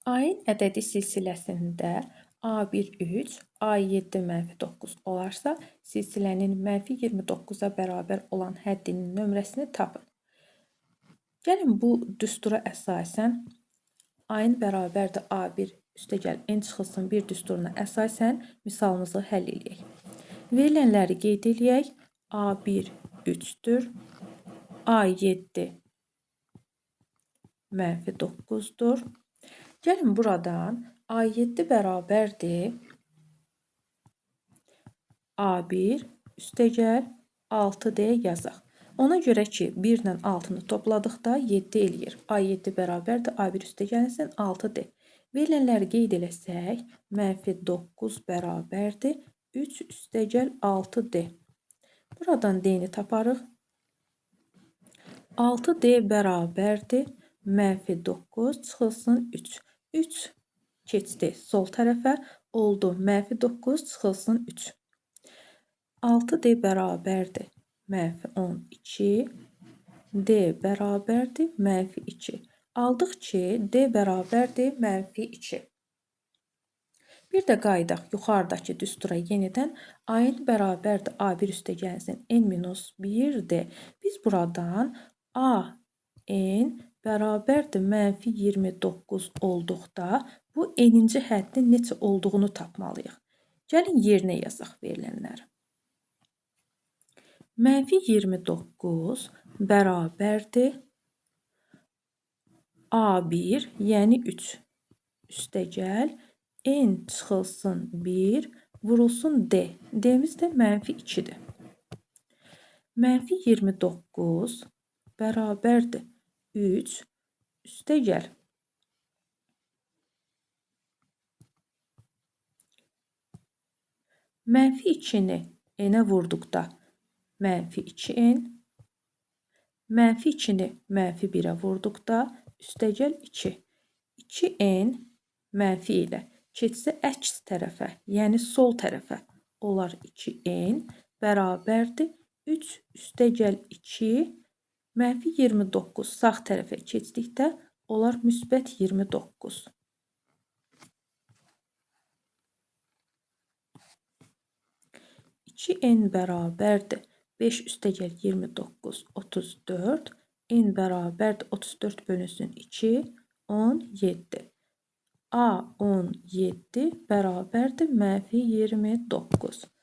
Ayın ədədi silsiləsində A1 3, A7 -9 olarsa, silsilənin -29-a bərabər olan həddinin nömrəsini tapın. Gəlin bu düstura əsasən ayın bərabərdir A1 üstəgəl n çıxılsın 1 düsturuna əsasən misalımızı həll edək. Verilənləri qeyd edək. A1 3-dür. A7 -9-dur. Gəlin buradan A7 bərabərdir A1 üstəgəl 6D yazaq. Ona görə ki, 1 ilə 6-nı topladıqda 7 eləyir. A7 bərabərdir A1 üstəgəlsin 6D. Verilənləri qeyd eləsək, -9 bərabərdir 3 üstəgəl 6D. Buradan D-ni taparıq. 6D bərabərdir -9 çıxılsın 3. 3 keçdi sol tərəfə, oldu -9 çıxılsın 3. 6D bərabərdir -12, D bərabərdir -2. Aldıq ki, D bərabərdir -2. Bir də qayıdaq yuxarıdakı düstura yenidən ayın bərabərdir A1 üstəgəlsin n-1D. Biz buradan A n bərabərdir -29 olduqda bu n-ci həddin neçə olduğunu tapmalıyıq. Gəlin yerinə yazaq verilənləri. -29 bərabərdir A1, yəni 3 üstəgəl n çıxılsın 1 vurulsun D. D-miz də -2-dir. -29 bərabərdir 3 üstəgəl -2-ni n-ə vurduqda -2n, -2-ni -1-ə vurduqda üstəgəl 2. 2n mənfi ilə keçsə əks tərəfə, yəni sol tərəfə olar 2n bərabərdir 3 üstəgəl 2 -29 sağ tərəfə keçdikdə olar müsbət 29. 2n bərabərdir 5 üstəgəl 29 34. N bərabərdir 34 bölünsün 2 17. A17 bərabərdir -29.